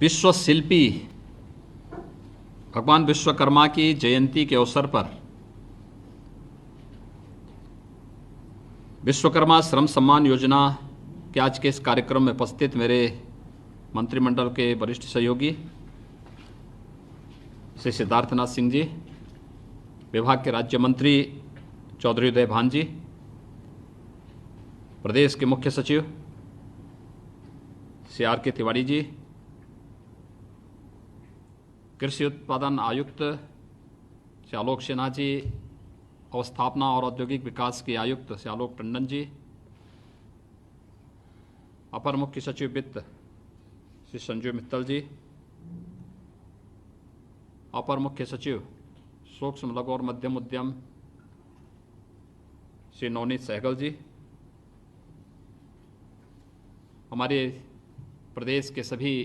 विश्व शिल्पी भगवान विश्वकर्मा की जयंती के अवसर पर विश्वकर्मा श्रम सम्मान योजना के आज के इस कार्यक्रम में उपस्थित मेरे मंत्रिमंडल के वरिष्ठ सहयोगी श्री सिद्धार्थनाथ सिंह जी, विभाग के राज्य मंत्री चौधरी उदय भान जी, प्रदेश के मुख्य सचिव श्री आर के तिवारी जी, कृषि उत्पादन आयुक्त श्री आलोक सिन्हा जी, अवस्थापना और औद्योगिक विकास के आयुक्त श्री आलोक टंडन जी, अपर मुख्य सचिव वित्त श्री संजय मित्तल जी, अपर मुख्य सचिव सूक्ष्म लघु और मध्यम उद्यम श्री नवनीत सहगल जी, हमारे प्रदेश के सभी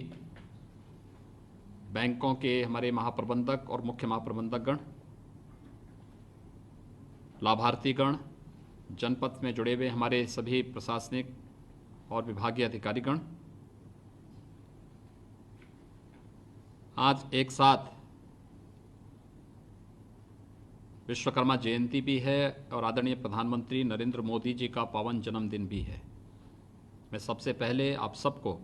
बैंकों के हमारे महाप्रबंधक और मुख्य महाप्रबंधक गण, लाभार्थीगण, जनपद में जुड़े हुए हमारे सभी प्रशासनिक और विभागीय अधिकारीगण, आज एक साथ विश्वकर्मा जयंती भी है और आदरणीय प्रधानमंत्री नरेंद्र मोदी जी का पावन जन्मदिन भी है। मैं सबसे पहले आप सबको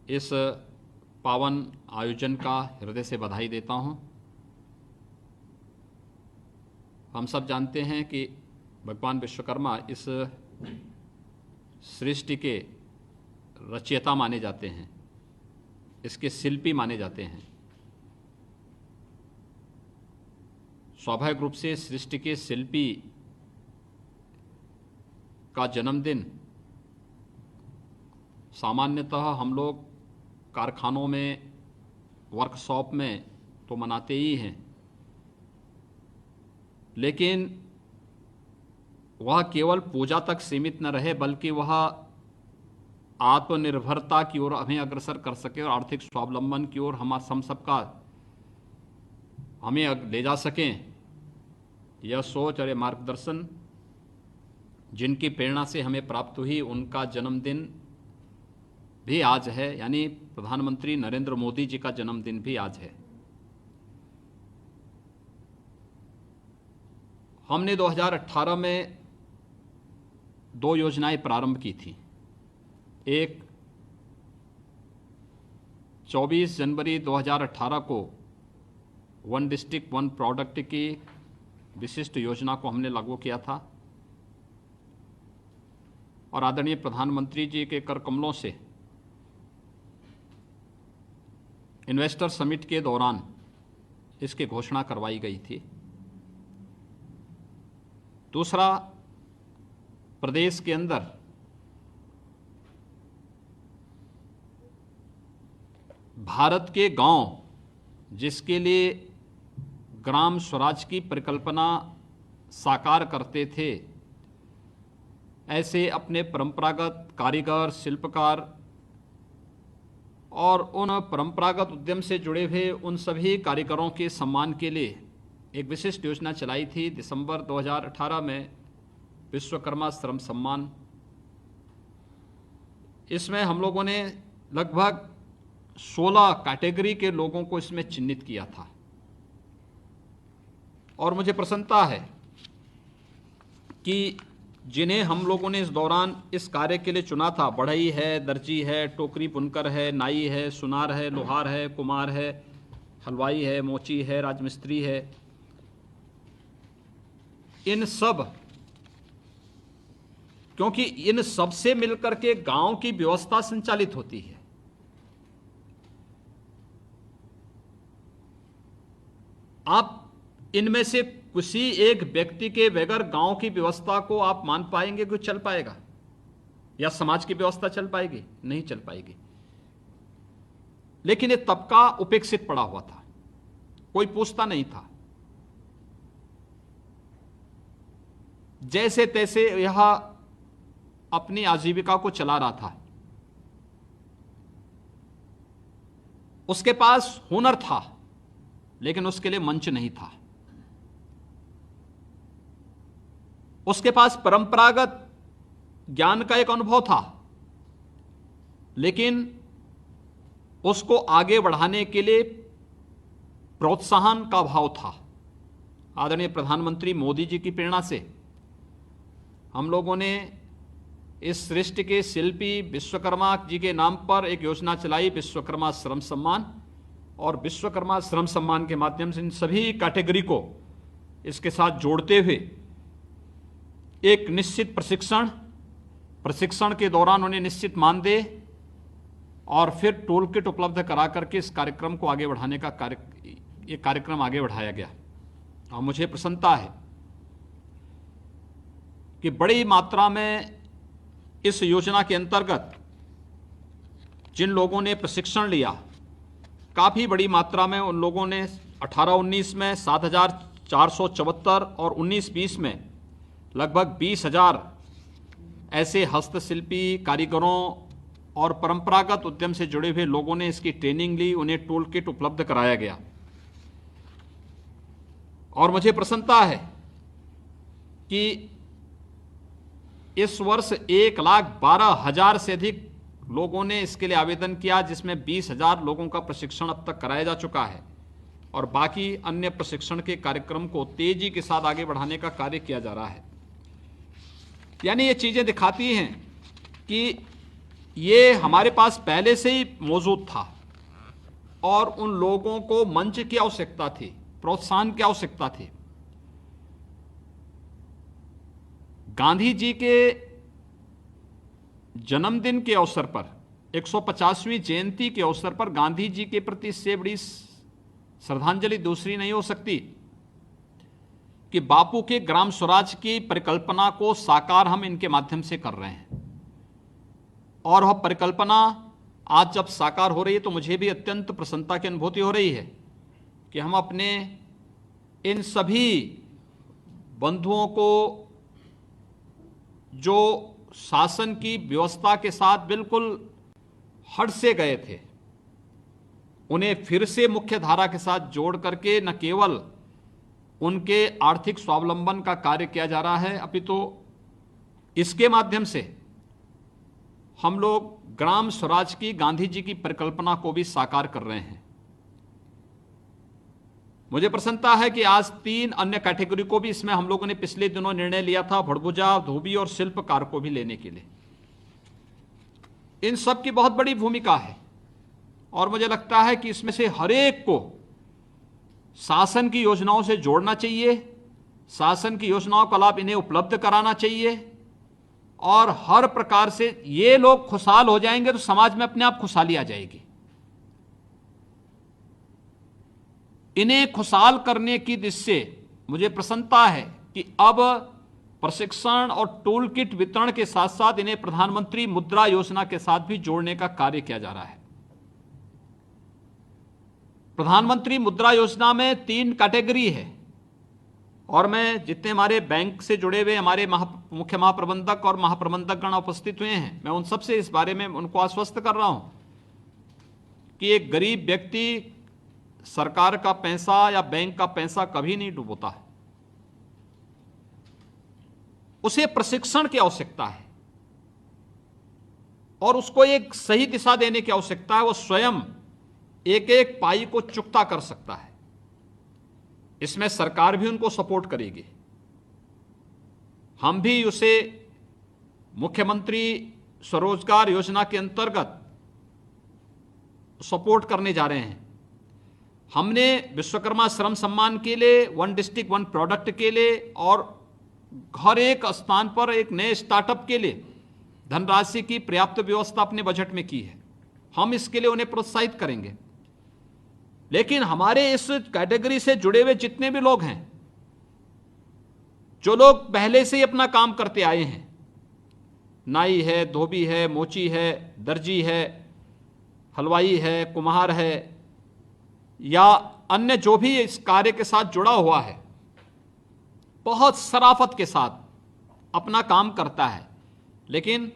इस पावन आयोजन का हृदय से बधाई देता हूं। हम सब जानते हैं कि भगवान विश्वकर्मा इस सृष्टि के रचयिता माने जाते हैं, इसके शिल्पी माने जाते हैं। स्वाभाविक रूप से सृष्टि के शिल्पी का जन्मदिन सामान्यतः हम लोग कारखानों में, वर्कशॉप में तो मनाते ही हैं, लेकिन वह केवल पूजा तक सीमित न रहे बल्कि वह आत्मनिर्भरता की ओर हमें अग्रसर कर सके और आर्थिक स्वावलंबन की ओर हम सबका हमें ले जा सकें। यह सोच और यह मार्गदर्शन जिनकी प्रेरणा से हमें प्राप्त हुई, उनका जन्मदिन भी आज है, यानी प्रधानमंत्री नरेंद्र मोदी जी का जन्मदिन भी आज है। हमने 2018 में 2 योजनाएं प्रारंभ की थी। एक 24 जनवरी 2018 को वन डिस्ट्रिक्ट वन प्रोडक्ट की विशिष्ट योजना को हमने लागू किया था और आदरणीय प्रधानमंत्री जी के कर कमलों से इन्वेस्टर समिट के दौरान इसकी घोषणा करवाई गई थी। दूसरा, प्रदेश के अंदर भारत के गांव जिसके लिए ग्राम स्वराज की परिकल्पना साकार करते थे, ऐसे अपने परंपरागत कारीगर, शिल्पकार और उन परंपरागत उद्यम से जुड़े हुए उन सभी कारीगरों के सम्मान के लिए एक विशिष्ट योजना चलाई थी। दिसंबर 2018 में विश्वकर्मा श्रम सम्मान, इसमें हम लोगों ने लगभग 16 कैटेगरी के लोगों को इसमें चिन्हित किया था और मुझे प्रसन्नता है कि जिन्हें हम लोगों ने इस दौरान इस कार्य के लिए चुना था, बढ़ई है, दर्जी है, टोकरी बुनकर है, नाई है, सुनार है, लोहार है, कुम्हार है, हलवाई है, मोची है, राजमिस्त्री है, इन सब, क्योंकि इन सब से मिलकर के गांव की व्यवस्था संचालित होती है। आप इनमें से किसी एक व्यक्ति के बगैर गांव की व्यवस्था को आप मान पाएंगे कि चल पाएगा, या समाज की व्यवस्था चल पाएगी? नहीं चल पाएगी। लेकिन ये तबका उपेक्षित पड़ा हुआ था, कोई पूछता नहीं था। जैसे तैसे यह अपनी आजीविका को चला रहा था। उसके पास हुनर था लेकिन उसके लिए मंच नहीं था। उसके पास परंपरागत ज्ञान का एक अनुभव था लेकिन उसको आगे बढ़ाने के लिए प्रोत्साहन का अभाव था। आदरणीय प्रधानमंत्री मोदी जी की प्रेरणा से हम लोगों ने इस सृष्टि के शिल्पी विश्वकर्मा जी के नाम पर एक योजना चलाई, विश्वकर्मा श्रम सम्मान। और विश्वकर्मा श्रम सम्मान के माध्यम से इन सभी कैटेगरी को इसके साथ जोड़ते हुए एक निश्चित प्रशिक्षण के दौरान उन्हें निश्चित मानदेय और फिर टूल किट उपलब्ध करा करके इस कार्यक्रम को आगे बढ़ाने का ये कार्यक्रम आगे बढ़ाया गया। और मुझे प्रसन्नता है कि बड़ी मात्रा में इस योजना के अंतर्गत जिन लोगों ने प्रशिक्षण लिया, काफ़ी बड़ी मात्रा में उन लोगों ने 18-19 में 7,474 और 19-20 में लगभग 20,000 ऐसे हस्तशिल्पी कारीगरों और परंपरागत उद्यम से जुड़े हुए लोगों ने इसकी ट्रेनिंग ली, उन्हें टूल किट उपलब्ध कराया गया। और मुझे प्रसन्नता है कि इस वर्ष 1,12,000 से अधिक लोगों ने इसके लिए आवेदन किया, जिसमें 20,000 लोगों का प्रशिक्षण अब तक कराया जा चुका है और बाकी अन्य प्रशिक्षण के कार्यक्रम को तेजी के साथ आगे बढ़ाने का कार्य किया जा रहा है। यानी ये चीज़ें दिखाती हैं कि ये हमारे पास पहले से ही मौजूद था और उन लोगों को मंच की आवश्यकता थी, प्रोत्साहन की आवश्यकता थी। गांधी जी के जन्मदिन के अवसर पर 150वीं जयंती के अवसर पर गांधी जी के प्रति इससे बड़ी श्रद्धांजलि दूसरी नहीं हो सकती कि बापू के ग्राम स्वराज की परिकल्पना को साकार हम इनके माध्यम से कर रहे हैं। और वह परिकल्पना आज जब साकार हो रही है तो मुझे भी अत्यंत प्रसन्नता की अनुभूति हो रही है कि हम अपने इन सभी बंधुओं को जो शासन की व्यवस्था के साथ बिल्कुल हट से गए थे, उन्हें फिर से मुख्य धारा के साथ जोड़ करके न केवल उनके आर्थिक स्वावलंबन का कार्य किया जा रहा है, अपितु इसके माध्यम से हम लोग ग्राम स्वराज की गांधी जी की परिकल्पना को भी साकार कर रहे हैं। मुझे प्रसन्नता है कि आज 3 अन्य कैटेगरी को भी इसमें हम लोगों ने पिछले दिनों निर्णय लिया था, भड़भुजा, धोबी और शिल्पकार को भी लेने के लिए। इन सब की बहुत बड़ी भूमिका है और मुझे लगता है कि इसमें से हर एक को शासन की योजनाओं से जोड़ना चाहिए, शासन की योजनाओं का लाभ इन्हें उपलब्ध कराना चाहिए और हर प्रकार से ये लोग खुशहाल हो जाएंगे तो समाज में अपने आप खुशहाली आ जाएगी। इन्हें खुशहाल करने की दृष्टि से मुझे प्रसन्नता है कि अब प्रशिक्षण और टूल किट वितरण के साथ साथ इन्हें प्रधानमंत्री मुद्रा योजना के साथ भी जोड़ने का कार्य किया जा रहा है। प्रधानमंत्री मुद्रा योजना में 3 कैटेगरी है और मैं जितने हमारे बैंक से जुड़े हुए हमारे मुख्य महाप्रबंधक और महाप्रबंधक गण उपस्थित हुए हैं, मैं उन सबसे इस बारे में उनको आश्वस्त कर रहा हूं कि एक गरीब व्यक्ति सरकार का पैसा या बैंक का पैसा कभी नहीं डुबोता है। उसे प्रशिक्षण की आवश्यकता है और उसको एक सही दिशा देने की आवश्यकता है। वो स्वयं एक एक पाई को चुकता कर सकता है। इसमें सरकार भी उनको सपोर्ट करेगी। हम भी उसे मुख्यमंत्री स्वरोजगार योजना के अंतर्गत सपोर्ट करने जा रहे हैं। हमने विश्वकर्मा श्रम सम्मान के लिए 1 डिस्ट्रिक्ट 1 प्रोडक्ट के लिए और हर एक स्थान पर एक नए स्टार्टअप के लिए धनराशि की पर्याप्त व्यवस्था अपने बजट में की है। हम इसके लिए उन्हें प्रोत्साहित करेंगे। लेकिन हमारे इस कैटेगरी से जुड़े हुए जितने भी लोग हैं, जो लोग पहले से ही अपना काम करते आए हैं, नाई है, धोबी है, मोची है, दर्जी है, हलवाई है, कुम्हार है या अन्य जो भी इस कार्य के साथ जुड़ा हुआ है, बहुत शराफत के साथ अपना काम करता है, लेकिन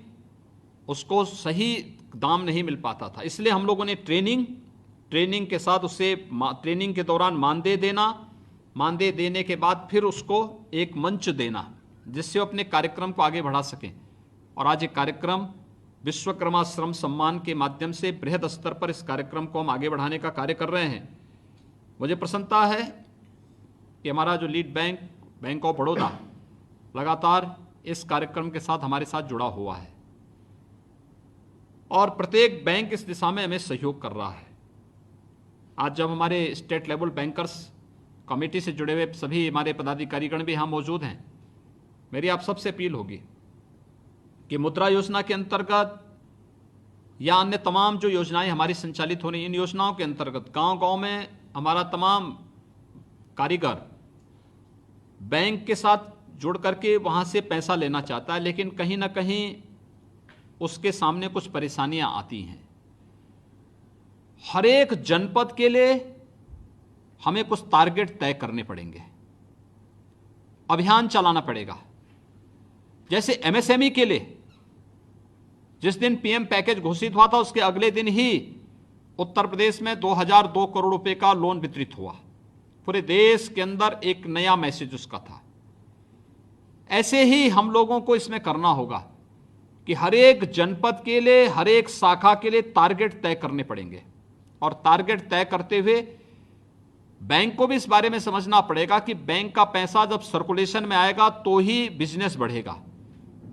उसको सही दाम नहीं मिल पाता था। इसलिए हम लोगों ने ट्रेनिंग के साथ उसे ट्रेनिंग के दौरान मानदेय देना, मानदेय देने के बाद फिर उसको एक मंच देना जिससे वो अपने कार्यक्रम को आगे बढ़ा सकें। और आज ये कार्यक्रम विश्वकर्मा श्रम सम्मान के माध्यम से बृहद स्तर पर इस कार्यक्रम को हम आगे बढ़ाने का कार्य कर रहे हैं। मुझे प्रसन्नता है कि हमारा जो lead bank, bank of Baroda, लगातार इस कार्यक्रम के साथ हमारे साथ जुड़ा हुआ है और प्रत्येक बैंक इस दिशा में हमें सहयोग कर रहा है। आज जब हमारे स्टेट लेवल बैंकर्स कमेटी से जुड़े हुए सभी हमारे पदाधिकारीगण भी यहाँ मौजूद हैं, मेरी आप सबसे अपील होगी कि मुद्रा योजना के अंतर्गत या अन्य तमाम जो योजनाएं हमारी संचालित हो रही, इन योजनाओं के अंतर्गत गांव-गांव में हमारा तमाम कारीगर बैंक के साथ जुड़ करके वहाँ से पैसा लेना चाहता है, लेकिन कहीं ना कहीं उसके सामने कुछ परेशानियां आती हैं। हर एक जनपद के लिए हमें कुछ टारगेट तय करने पड़ेंगे, अभियान चलाना पड़ेगा। जैसे एमएसएमई के लिए जिस दिन पीएम पैकेज घोषित हुआ था, उसके अगले दिन ही उत्तर प्रदेश में 2002 करोड़ रुपए का लोन वितरित हुआ। पूरे देश के अंदर एक नया मैसेज उसका था। ऐसे ही हम लोगों को इसमें करना होगा कि हर एक जनपद के लिए, हर एक शाखा के लिए टारगेट तय करने पड़ेंगे और टारगेट तय करते हुए बैंक को भी इस बारे में समझना पड़ेगा कि बैंक का पैसा जब सर्कुलेशन में आएगा तो ही बिजनेस बढ़ेगा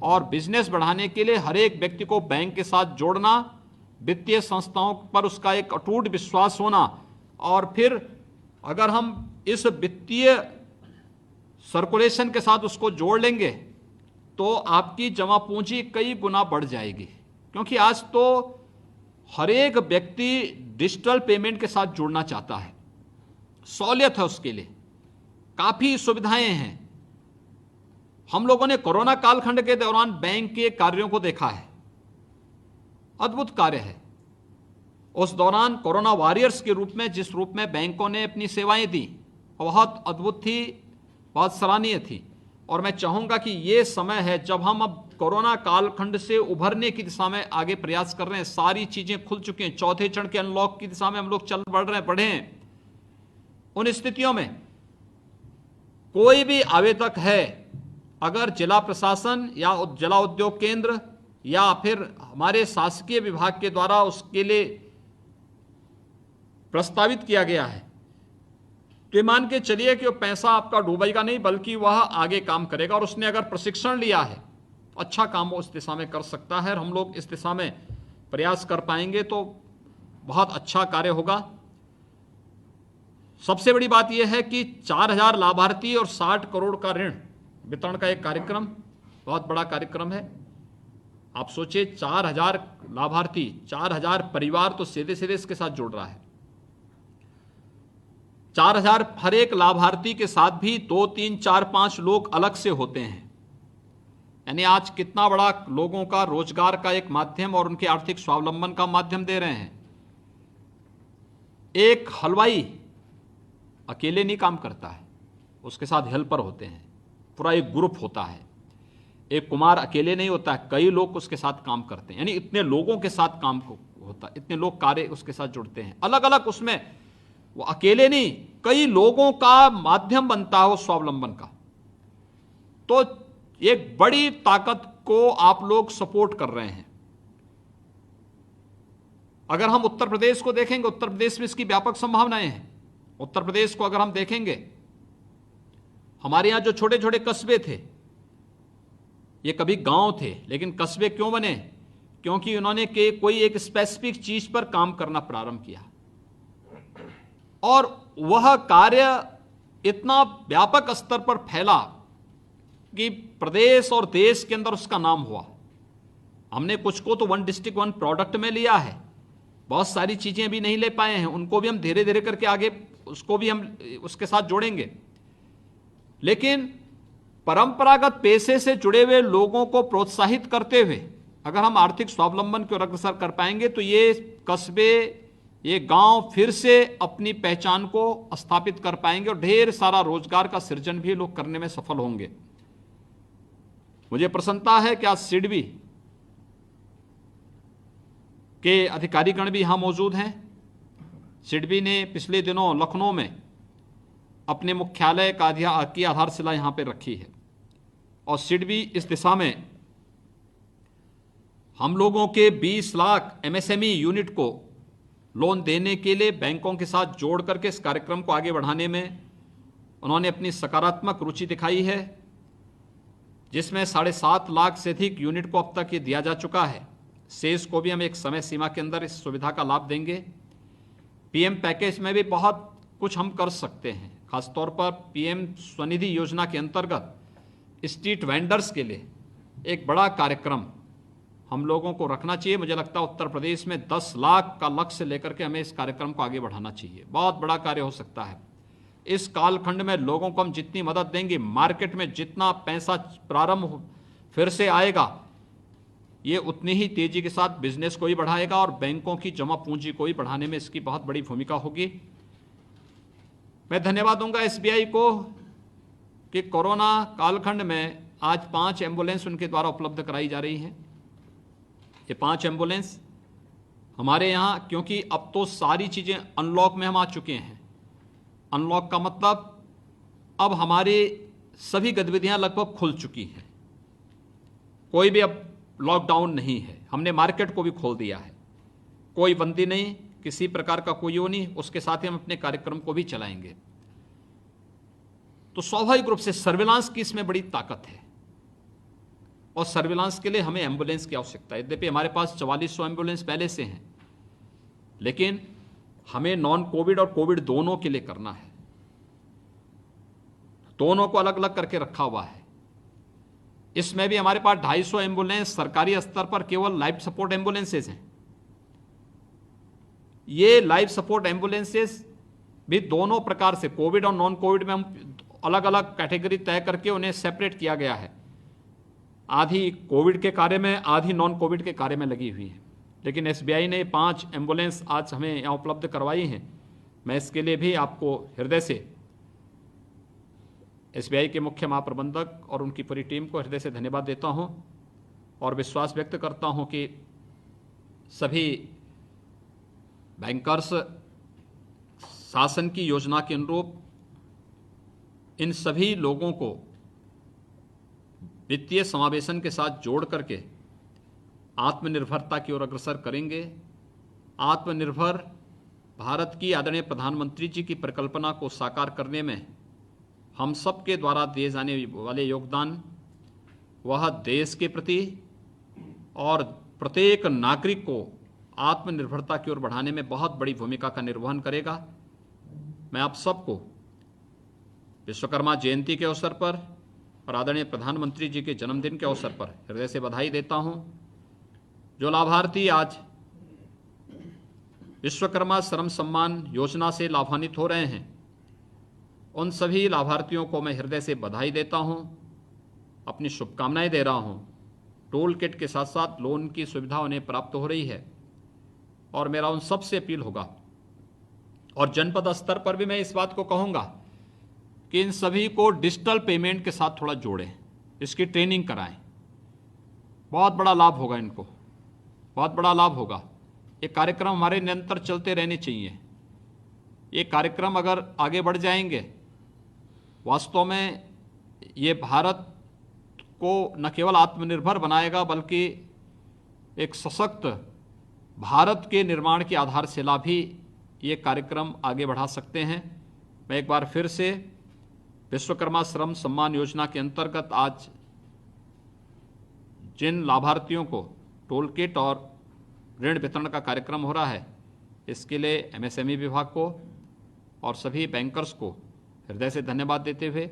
और बिजनेस बढ़ाने के लिए हर एक व्यक्ति को बैंक के साथ जोड़ना, वित्तीय संस्थाओं पर उसका एक अटूट विश्वास होना और फिर अगर हम इस वित्तीय सर्कुलेशन के साथ उसको जोड़ लेंगे तो आपकी जमा पूंजी कई गुना बढ़ जाएगी। क्योंकि आज तो हर एक व्यक्ति डिजिटल पेमेंट के साथ जुड़ना चाहता है, सहूलियत है उसके लिए, काफी सुविधाएं हैं। हम लोगों ने कोरोना कालखंड के दौरान बैंक के कार्यों को देखा है, अद्भुत कार्य है। उस दौरान कोरोना वॉरियर्स के रूप में जिस रूप में बैंकों ने अपनी सेवाएं दी, बहुत अद्भुत थी, बहुत सराहनीय थी। और मैं चाहूंगा कि ये समय है जब हम अब कोरोना कालखंड से उभरने की दिशा में आगे प्रयास कर रहे हैं। सारी चीजें खुल चुकी हैं, चौथे चरण के अनलॉक की दिशा में हम लोग बढ़े हैं। उन स्थितियों में कोई भी आवेदक है, अगर जिला प्रशासन या जिला उद्योग केंद्र या फिर हमारे शासकीय विभाग के द्वारा उसके लिए प्रस्तावित किया गया है, तो मान के चलिए कि वो पैसा आपका डूबेगा नहीं, बल्कि वह आगे काम करेगा। और उसने अगर प्रशिक्षण लिया है, अच्छा काम वो इस दिशा में कर सकता है और हम लोग इस दिशा में प्रयास कर पाएंगे तो बहुत अच्छा कार्य होगा। सबसे बड़ी बात यह है कि 4000 लाभार्थी और 60 करोड़ का ऋण वितरण का एक कार्यक्रम, बहुत बड़ा कार्यक्रम है। आप सोचिए, 4000 लाभार्थी, 4000 परिवार तो सीधे सीधे इसके साथ जुड़ रहा है। 4000 हर एक लाभार्थी के साथ भी 2, 3, 4, 5 लोग अलग से होते हैं। यानी आज कितना बड़ा लोगों का रोजगार का एक माध्यम और उनके आर्थिक स्वावलंबन का माध्यम दे रहे हैं। एक हलवाई अकेले नहीं काम करता है, उसके साथ हेल्पर होते हैं, पूरा एक ग्रुप होता है। एक कुमार अकेले नहीं होता है, कई लोग उसके साथ काम करते हैं। यानी इतने लोगों के साथ काम होता है, इतने लोग कार्य उसके साथ जुड़ते हैं, अलग अलग। उसमें वो अकेले नहीं, कई लोगों का माध्यम बनता है वो स्वावलंबन का। तो एक बड़ी ताकत को आप लोग सपोर्ट कर रहे हैं। अगर हम उत्तर प्रदेश को देखेंगे, उत्तर प्रदेश में इसकी व्यापक संभावनाएं हैं। उत्तर प्रदेश को अगर हम देखेंगे, हमारे यहां जो छोटे छोटे कस्बे थे, ये कभी गांव थे, लेकिन कस्बे क्यों बने? क्योंकि उन्होंने कोई एक स्पेसिफिक चीज पर काम करना प्रारंभ किया और वह कार्य इतना व्यापक स्तर पर फैला कि प्रदेश और देश के अंदर उसका नाम हुआ। हमने कुछ को तो 1 डिस्ट्रिक्ट 1 प्रोडक्ट में लिया है, बहुत सारी चीजें भी नहीं ले पाए हैं, उनको भी हम धीरे धीरे करके आगे उसको भी हम उसके साथ जोड़ेंगे। लेकिन परंपरागत पेशे से जुड़े हुए लोगों को प्रोत्साहित करते हुए अगर हम आर्थिक स्वावलंबन की ओर अग्रसर कर पाएंगे तो ये कस्बे, ये गांव फिर से अपनी पहचान को स्थापित कर पाएंगे और ढेर सारा रोजगार का सृजन भी लोग करने में सफल होंगे। मुझे प्रसन्नता है कि आज सिडबी के अधिकारीगण भी यहां मौजूद हैं। सिडबी ने पिछले दिनों लखनऊ में अपने मुख्यालय की आधारशिला यहां पर रखी है और सिडबी इस दिशा में हम लोगों के 20 लाख एमएसएमई यूनिट को लोन देने के लिए बैंकों के साथ जोड़ करके इस कार्यक्रम को आगे बढ़ाने में उन्होंने अपनी सकारात्मक रुचि दिखाई है, जिसमें 7.5 लाख से अधिक यूनिट को अब तक ये दिया जा चुका है। शेष को भी हम एक समय सीमा के अंदर इस सुविधा का लाभ देंगे। पीएम पैकेज में भी बहुत कुछ हम कर सकते हैं, खासतौर पर पीएम स्वनिधि योजना के अंतर्गत स्ट्रीट वेंडर्स के लिए एक बड़ा कार्यक्रम हम लोगों को रखना चाहिए। मुझे लगता है उत्तर प्रदेश में 10 लाख का लक्ष्य लेकर के हमें इस कार्यक्रम को आगे बढ़ाना चाहिए। बहुत बड़ा कार्य हो सकता है। इस कालखंड में लोगों को हम जितनी मदद देंगे, मार्केट में जितना पैसा प्रारंभ फिर से आएगा, ये उतनी ही तेजी के साथ बिजनेस को ही बढ़ाएगा और बैंकों की जमा पूंजी को ही बढ़ाने में इसकी बहुत बड़ी भूमिका होगी। मैं धन्यवाद दूंगा एसबीआई को कि कोरोना कालखंड में आज 5 एम्बुलेंस उनके द्वारा उपलब्ध कराई जा रही हैं। ये 5 एम्बुलेंस हमारे यहाँ, क्योंकि अब तो सारी चीज़ें अनलॉक में हम आ चुके हैं। अनलॉक का मतलब अब हमारे सभी गतिविधियां लगभग खुल चुकी हैं, कोई भी अब लॉकडाउन नहीं है। हमने मार्केट को भी खोल दिया है, कोई बंदी नहीं, किसी प्रकार का कोई वो नहीं। उसके साथ ही हम अपने कार्यक्रम को भी चलाएंगे। तो स्वाभाविक रूप से सर्विलांस की इसमें बड़ी ताकत है और सर्विलांस के लिए हमें एम्बुलेंस की आवश्यकता है। यद्यपि हमारे पास 4400 एम्बुलेंस पहले से हैं, लेकिन हमें नॉन कोविड और कोविड दोनों के लिए करना है। दोनों को अलग अलग करके रखा हुआ है। इसमें भी हमारे पास 250 एम्बुलेंस सरकारी स्तर पर केवल लाइफ सपोर्ट एम्बुलेंसेज हैं। ये लाइफ सपोर्ट एम्बुलेंसेज भी दोनों प्रकार से, कोविड और नॉन कोविड में हम अलग अलग कैटेगरी तय करके उन्हें सेपरेट किया गया है। आधी कोविड के कार्य में, आधी नॉन कोविड के कार्य में लगी हुई है। लेकिन एसबीआई ने 5 एम्बुलेंस आज हमें यहाँ उपलब्ध करवाई हैं। मैं इसके लिए भी आपको हृदय से, एसबीआई के मुख्य महाप्रबंधक और उनकी पूरी टीम को हृदय से धन्यवाद देता हूँ और विश्वास व्यक्त करता हूँ कि सभी बैंकर्स शासन की योजना के अनुरूप इन सभी लोगों को वित्तीय समावेशन के साथ जोड़ करके आत्मनिर्भरता की ओर अग्रसर करेंगे। आत्मनिर्भर भारत की आदरणीय प्रधानमंत्री जी की परिकल्पना को साकार करने में हम सब के द्वारा दिए जाने वाले योगदान, वह देश के प्रति और प्रत्येक नागरिक को आत्मनिर्भरता की ओर बढ़ाने में बहुत बड़ी भूमिका का निर्वहन करेगा। मैं आप सबको विश्वकर्मा जयंती के अवसर पर और आदरणीय प्रधानमंत्री जी के जन्मदिन के अवसर पर हृदय से बधाई देता हूं। जो लाभार्थी आज विश्वकर्मा श्रम सम्मान योजना से लाभान्वित हो रहे हैं, उन सभी लाभार्थियों को मैं हृदय से बधाई देता हूं, अपनी शुभकामनाएं दे रहा हूं। टोल किट के साथ साथ लोन की सुविधा उन्हें प्राप्त हो रही है और मेरा उन सब से अपील होगा और जनपद स्तर पर भी मैं इस बात को कहूँगा कि इन सभी को डिजिटल पेमेंट के साथ थोड़ा जोड़ें, इसकी ट्रेनिंग कराएं। बहुत बड़ा लाभ होगा इनको, बहुत बड़ा लाभ होगा। ये कार्यक्रम हमारे निरंतर चलते रहने चाहिए। ये कार्यक्रम अगर आगे बढ़ जाएंगे, वास्तव में ये भारत को न केवल आत्मनिर्भर बनाएगा बल्कि एक सशक्त भारत के निर्माण की आधारशिला भी ये कार्यक्रम आगे बढ़ा सकते हैं। मैं एक बार फिर से विश्वकर्मा श्रम सम्मान योजना के अंतर्गत आज जिन लाभार्थियों को टोल किट और ऋण वितरण का कार्यक्रम हो रहा है, इसके लिए एमएसएमई विभाग को और सभी बैंकर्स को हृदय से धन्यवाद देते हुए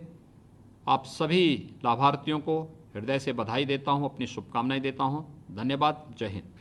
आप सभी लाभार्थियों को हृदय से बधाई देता हूं, अपनी शुभकामनाएं देता हूं। धन्यवाद। जय हिंद।